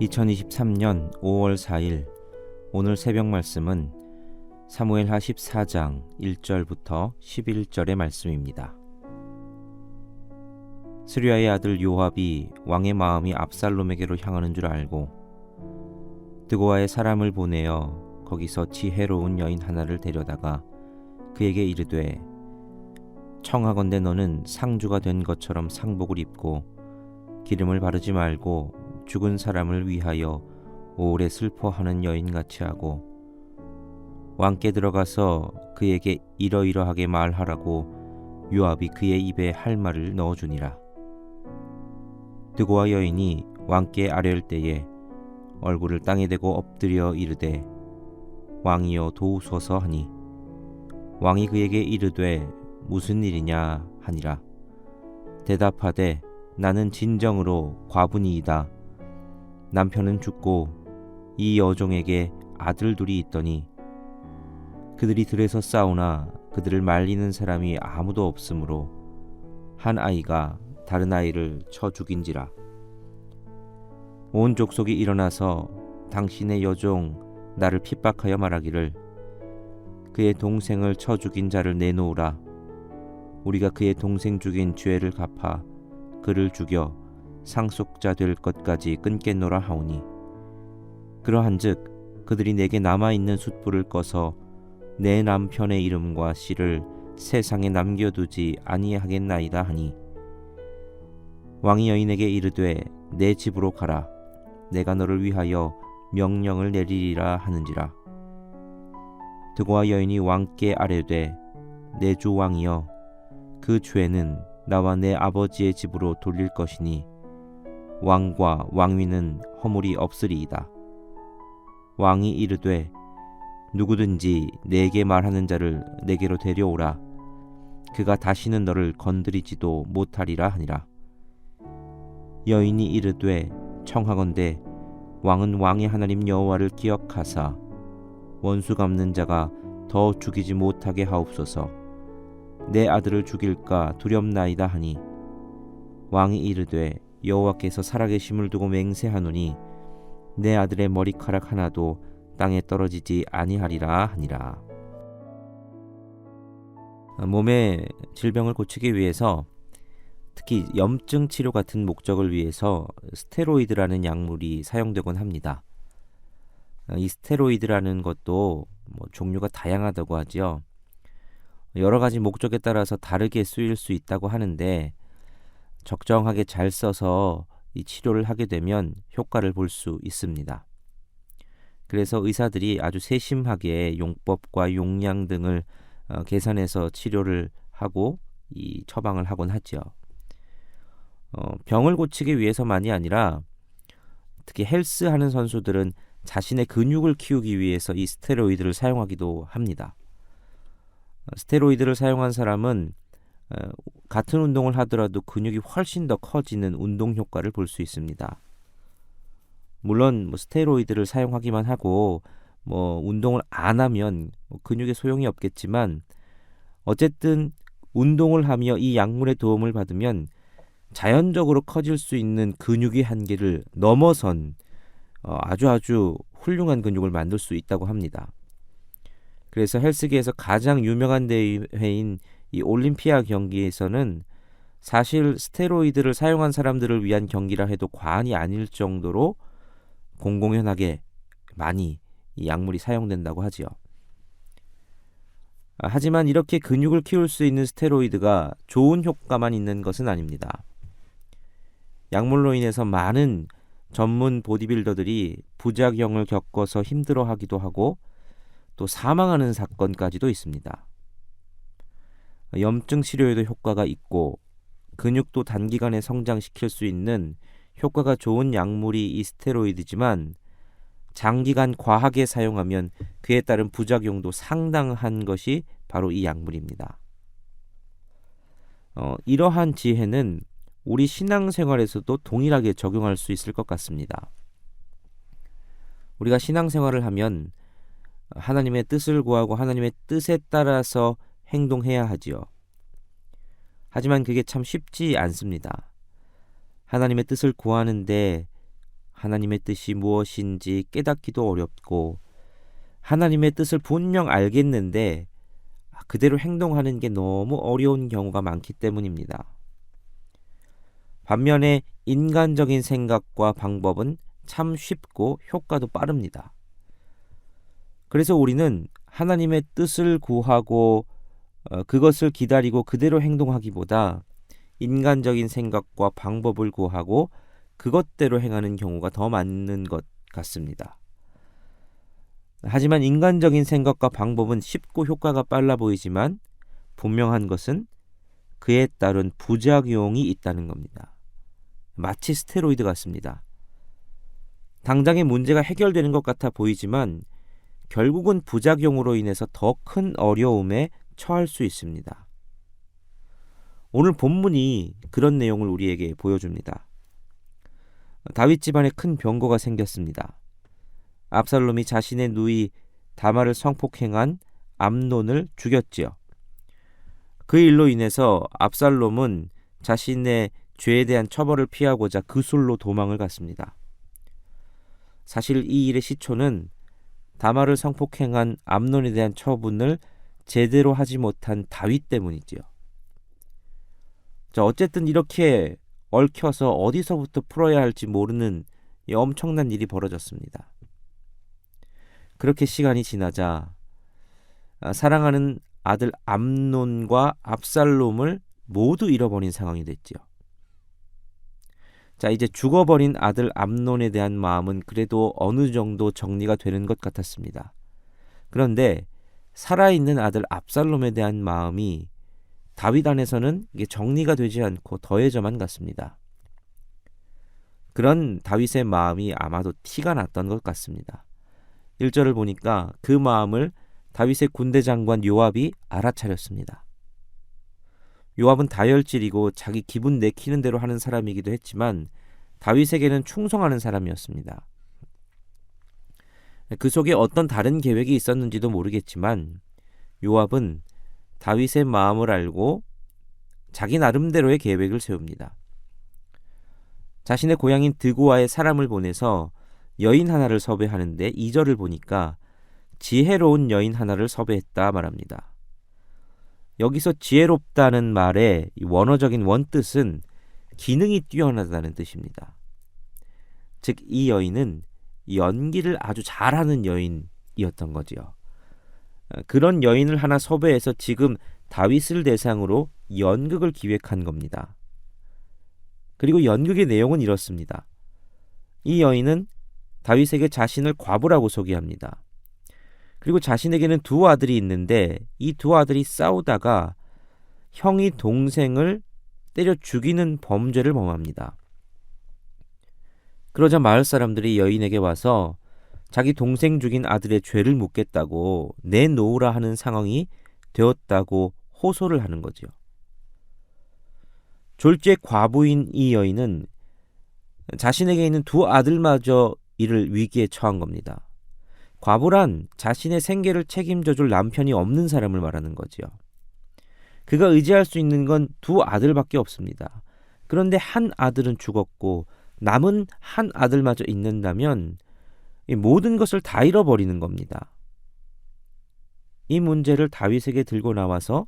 2023년 5월 4일 오늘 새벽 말씀은 사무엘하 14장 1절부터 11절의 말씀입니다. 스루야의 아들 요압이 왕의 마음이 압살롬에게로 향하는 줄 알고 드고아의 사람을 보내어 거기서 지혜로운 여인 하나를 데려다가 그에게 이르되 청하건대 너는 상주가 된 것처럼 상복을 입고 기름을 바르지 말고 죽은 사람을 위하여 오래 슬퍼하는 여인같이 하고 왕께 들어가서 그에게 이러이러하게 말하라고 요압이 그의 입에 할 말을 넣어주니라. 드고아 여인이 왕께 아뢰을 때에 얼굴을 땅에 대고 엎드려 이르되 왕이여 도우소서 하니 왕이 그에게 이르되 무슨 일이냐 하니라. 대답하되 나는 진정으로 과부니이다. 남편은 죽고 이 여종에게 아들 둘이 있더니 그들이 들에서 싸우나 그들을 말리는 사람이 아무도 없으므로 한 아이가 다른 아이를 쳐 죽인지라. 온 족속이 일어나서 당신의 여종 나를 핍박하여 말하기를 그의 동생을 쳐 죽인 자를 내놓으라. 우리가 그의 동생 죽인 죄를 갚아 그를 죽여 상속자 될 것까지 끊겠노라 하오니 그러한즉 그들이 내게 남아있는 숯불을 꺼서 내 남편의 이름과 씨를 세상에 남겨두지 아니하겠나이다 하니 왕이 여인에게 이르되 내 집으로 가라. 내가 너를 위하여 명령을 내리리라 하는지라. 드고아 여인이 왕께 아뢰되 내 주 왕이여 그 죄는 나와 내 아버지의 집으로 돌릴 것이니 왕과 왕위는 허물이 없으리이다. 왕이 이르되 누구든지 내게 말하는 자를 내게로 데려오라. 그가 다시는 너를 건드리지도 못하리라 하니라. 여인이 이르되 청하건대 왕은 왕의 하나님 여호와를 기억하사 원수 갚는 자가 더 죽이지 못하게 하옵소서. 내 아들을 죽일까 두렵나이다 하니 왕이 이르되 여호와께서 살아계심을 두고 맹세하노니 내 아들의 머리카락 하나도 땅에 떨어지지 아니하리라 하니라. 몸의 질병을 고치기 위해서 특히 염증 치료 같은 목적을 위해서 스테로이드라는 약물이 사용되곤 합니다. 이 스테로이드라는 것도 종류가 다양하다고 하죠. 여러 가지 목적에 따라서 다르게 쓰일 수 있다고 하는데 적정하게 잘 써서 이 치료를 하게 되면 효과를 볼 수 있습니다. 그래서 의사들이 아주 세심하게 용법과 용량 등을 계산해서 치료를 하고 이 처방을 하곤 하죠. 병을 고치기 위해서만이 아니라 특히 헬스하는 선수들은 자신의 근육을 키우기 위해서 이 스테로이드를 사용하기도 합니다. 스테로이드를 사용한 사람은 같은 운동을 하더라도 근육이 훨씬 더 커지는 운동 효과를 볼 수 있습니다. 물론 스테로이드를 사용하기만 하고 운동을 안 하면 근육에 소용이 없겠지만 어쨌든 운동을 하며 이 약물의 도움을 받으면 자연적으로 커질 수 있는 근육의 한계를 넘어선 아주 훌륭한 근육을 만들 수 있다고 합니다. 그래서 헬스계에서 가장 유명한 대회인 이 올림피아 경기에서는 사실 스테로이드를 사용한 사람들을 위한 경기라 해도 과언이 아닐 정도로 공공연하게 많이 이 약물이 사용된다고 하지요. 하지만 이렇게 근육을 키울 수 있는 스테로이드가 좋은 효과만 있는 것은 아닙니다. 약물로 인해서 많은 전문 보디빌더들이 부작용을 겪어서 힘들어하기도 하고 또 사망하는 사건까지도 있습니다. 염증 치료에도 효과가 있고 근육도 단기간에 성장시킬 수 있는 효과가 좋은 약물이 이 스테로이드지만 장기간 과하게 사용하면 그에 따른 부작용도 상당한 것이 바로 이 약물입니다. 이러한 지혜는 우리 신앙생활에서도 동일하게 적용할 수 있을 것 같습니다. 우리가 신앙생활을 하면 하나님의 뜻을 구하고 하나님의 뜻에 따라서 행동해야 하지요. 하지만 그게 참 쉽지 않습니다. 하나님의 뜻을 구하는데 하나님의 뜻이 무엇인지 깨닫기도 어렵고 하나님의 뜻을 분명 알겠는데 그대로 행동하는 게 너무 어려운 경우가 많기 때문입니다. 반면에 인간적인 생각과 방법은 참 쉽고 효과도 빠릅니다. 그래서 우리는 하나님의 뜻을 구하고 그것을 기다리고 그대로 행동하기보다 인간적인 생각과 방법을 구하고 그것대로 행하는 경우가 더 많은 것 같습니다. 하지만 인간적인 생각과 방법은 쉽고 효과가 빨라 보이지만 분명한 것은 그에 따른 부작용이 있다는 겁니다. 마치 스테로이드 같습니다. 당장의 문제가 해결되는 것 같아 보이지만 결국은 부작용으로 인해서 더 큰 어려움에 처할 수 있습니다. 오늘 본문이 그런 내용을 우리에게 보여줍니다. 다윗 집안에 큰 병거가 생겼습니다. 압살롬이 자신의 누이 다말을 성폭행한 암논을 죽였지요. 그 일로 인해서 압살롬은 자신의 죄에 대한 처벌을 피하고자 그술로 도망을 갔습니다. 사실 이 일의 시초는 다말을 성폭행한 암논에 대한 처분을 제대로 하지 못한 다윗 때문이지요. 어쨌든 이렇게 얽혀서 어디서부터 풀어야 할지 모르는 엄청난 일이 벌어졌습니다. 그렇게 시간이 지나자 사랑하는 아들 암논과 압살롬을 모두 잃어버린 상황이 됐지요. 이제 죽어버린 아들 암논에 대한 마음은 그래도 어느 정도 정리가 되는 것 같았습니다. 그런데 살아있는 아들 압살롬에 대한 마음이 다윗 안에서는 이게 정리가 되지 않고 더해져만 갔습니다. 그런 다윗의 마음이 아마도 티가 났던 것 같습니다. 1절을 보니까 그 마음을 다윗의 군대 장관 요압이 알아차렸습니다. 요압은 다혈질이고 자기 기분 내키는 대로 하는 사람이기도 했지만 다윗에게는 충성하는 사람이었습니다. 그 속에 어떤 다른 계획이 있었는지도 모르겠지만 요압은 다윗의 마음을 알고 자기 나름대로의 계획을 세웁니다. 자신의 고향인 드고아에 사람을 보내서 여인 하나를 섭외하는데 2절을 보니까 지혜로운 여인 하나를 섭외했다 말합니다. 여기서 지혜롭다는 말의 원어적인 원뜻은 기능이 뛰어나다는 뜻입니다. 즉 이 여인은 연기를 아주 잘하는 여인이었던 거지요. 그런 여인을 하나 섭외해서 지금 다윗을 대상으로 연극을 기획한 겁니다. 그리고 연극의 내용은 이렇습니다. 이 여인은 다윗에게 자신을 과부라고 소개합니다. 그리고 자신에게는 두 아들이 있는데 이 두 아들이 싸우다가 형이 동생을 때려 죽이는 범죄를 범합니다. 그러자 마을 사람들이 여인에게 와서 자기 동생 죽인 아들의 죄를 묻겠다고 내놓으라 하는 상황이 되었다고 호소를 하는 거죠. 졸지의 과부인 이 여인은 자신에게 있는 두 아들마저 이를 위기에 처한 겁니다. 과부란 자신의 생계를 책임져줄 남편이 없는 사람을 말하는 거지요. 그가 의지할 수 있는 건 두 아들밖에 없습니다. 그런데 한 아들은 죽었고 남은 한 아들마저 있는다면 이 모든 것을 다 잃어버리는 겁니다. 이 문제를 다윗에게 들고 나와서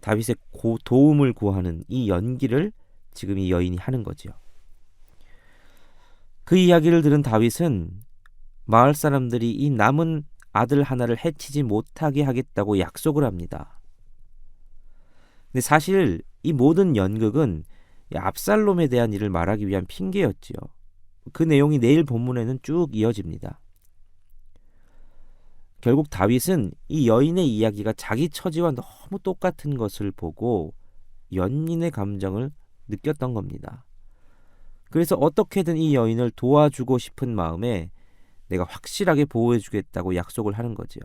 다윗의 도움을 구하는 이 연기를 지금 이 여인이 하는 거지요. 그 이야기를 들은 다윗은 마을 사람들이 이 남은 아들 하나를 해치지 못하게 하겠다고 약속을 합니다. 근데 사실 이 모든 연극은 압살롬에 대한 일을 말하기 위한 핑계였지요. 그 내용이 내일 본문에는 쭉 이어집니다. 결국 다윗은 이 여인의 이야기가 자기 처지와 너무 똑같은 것을 보고 연민의 감정을 느꼈던 겁니다. 그래서 어떻게든 이 여인을 도와주고 싶은 마음에 내가 확실하게 보호해주겠다고 약속을 하는 거지요.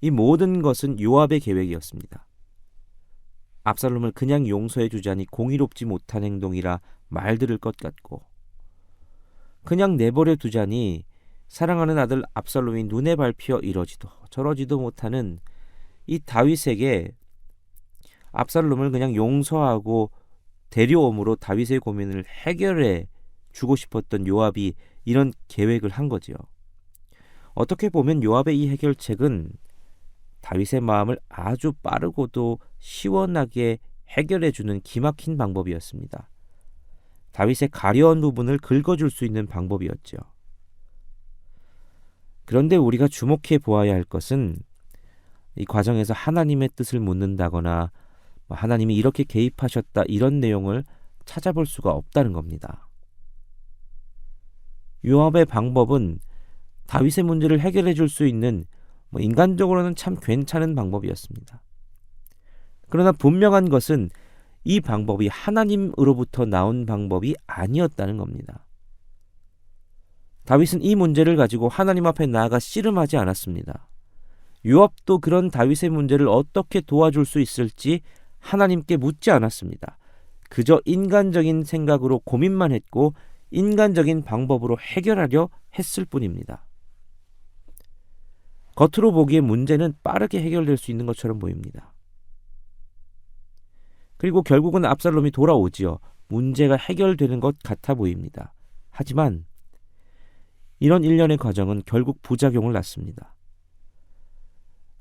이 모든 것은 요압의 계획이었습니다. 압살롬을 그냥 용서해주자니 공의롭지 못한 행동이라 말들을 것 같고 그냥 내버려 두자니 사랑하는 아들 압살롬이 눈에 밟혀 이러지도 저러지도 못하는 이 다윗에게 압살롬을 그냥 용서하고 데려옴으로 다윗의 고민을 해결해 주고 싶었던 요압이 이런 계획을 한 거지요. 어떻게 보면 요압의 이 해결책은 다윗의 마음을 아주 빠르고도 시원하게 해결해주는 기막힌 방법이었습니다. 다윗의 가려운 부분을 긁어줄 수 있는 방법이었죠. 그런데 우리가 주목해 보아야 할 것은 이 과정에서 하나님의 뜻을 묻는다거나 하나님이 이렇게 개입하셨다 이런 내용을 찾아볼 수가 없다는 겁니다. 요압의 방법은 다윗의 문제를 해결해 줄 수 있는 인간적으로는 참 괜찮은 방법이었습니다. 그러나 분명한 것은 이 방법이 하나님으로부터 나온 방법이 아니었다는 겁니다. 다윗은 이 문제를 가지고 하나님 앞에 나아가 씨름하지 않았습니다. 요압도 그런 다윗의 문제를 어떻게 도와줄 수 있을지 하나님께 묻지 않았습니다. 그저 인간적인 생각으로 고민만 했고 인간적인 방법으로 해결하려 했을 뿐입니다. 겉으로 보기에 문제는 빠르게 해결될 수 있는 것처럼 보입니다. 그리고 결국은 압살롬이 돌아오지요. 문제가 해결되는 것 같아 보입니다. 하지만 이런 일련의 과정은 결국 부작용을 낳습니다.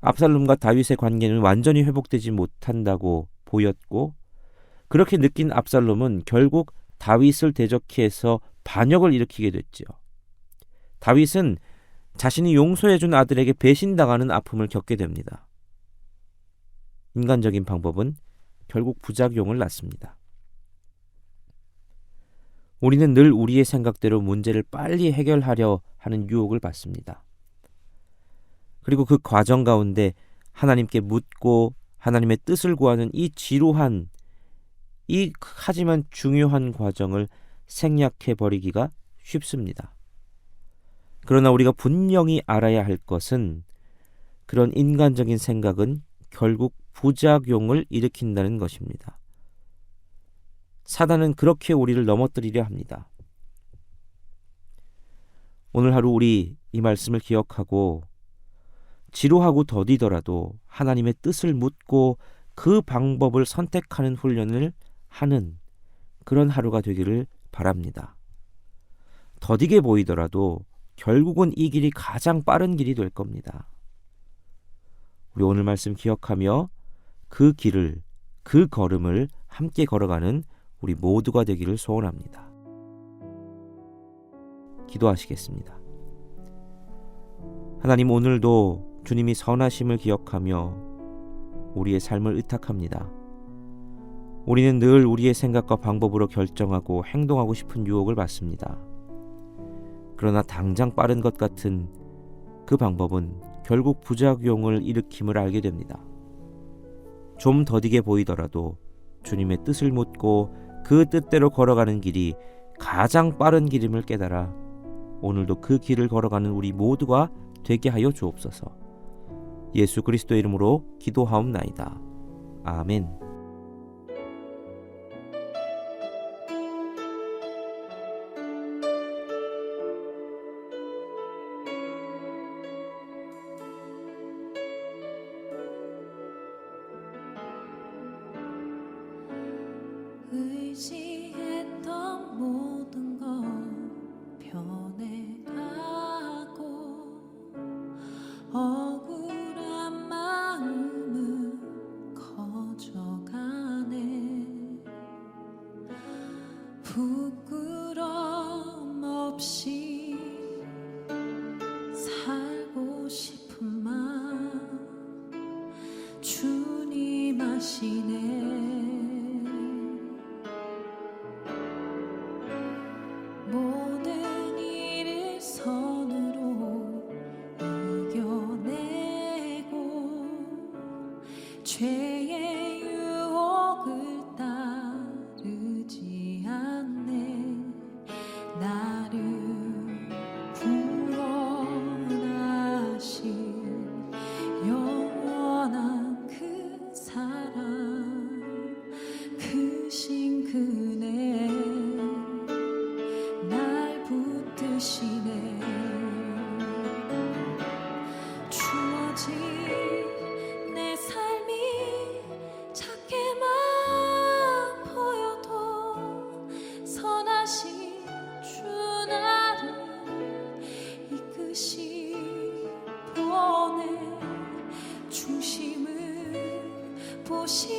압살롬과 다윗의 관계는 완전히 회복되지 못한다고 보였고 그렇게 느낀 압살롬은 결국 다윗을 대적해서 반역을 일으키게 됐지요. 다윗은 자신이 용서해준 아들에게 배신당하는 아픔을 겪게 됩니다. 인간적인 방법은 결국 부작용을 낳습니다. 우리는 늘 우리의 생각대로 문제를 빨리 해결하려 하는 유혹을 받습니다. 그리고 그 과정 가운데 하나님께 묻고 하나님의 뜻을 구하는 이 지루한 하지만 중요한 과정을 생략해버리기가 쉽습니다. 그러나 우리가 분명히 알아야 할 것은 그런 인간적인 생각은 결국 부작용을 일으킨다는 것입니다. 사단은 그렇게 우리를 넘어뜨리려 합니다. 오늘 하루 우리 이 말씀을 기억하고 지루하고 더디더라도 하나님의 뜻을 묻고 그 방법을 선택하는 훈련을 하는 그런 하루가 되기를 바랍니다. 더디게 보이더라도 결국은 이 길이 가장 빠른 길이 될 겁니다. 우리 오늘 말씀 기억하며 그 길을, 그 걸음을 함께 걸어가는 우리 모두가 되기를 소원합니다. 기도하시겠습니다. 하나님, 오늘도 주님이 선하심을 기억하며 우리의 삶을 의탁합니다. 우리는 늘 우리의 생각과 방법으로 결정하고 행동하고 싶은 유혹을 받습니다. 그러나 당장 빠른 것 같은 그 방법은 결국 부작용을 일으킴을 알게 됩니다. 좀 더디게 보이더라도 주님의 뜻을 묻고 그 뜻대로 걸어가는 길이 가장 빠른 길임을 깨달아 오늘도 그 길을 걸어가는 우리 모두가 되게 하여 주옵소서. 예수 그리스도의 이름으로 기도하옵나이다. 아멘. 의지했던 모든 것 변해가고 억울한 마음은 커져가네. 부끄럼 없이 살고 싶은 마음 주님 아시네. 모든 일을 선으로 이겨내고 죄의 유혹을 따르지 않네. 나를 구원하신 영원한 그 사랑 크신 그네 날 붙드시네. 주어진 내 삶이 작게만 보여도 선하신 주 나를 싶어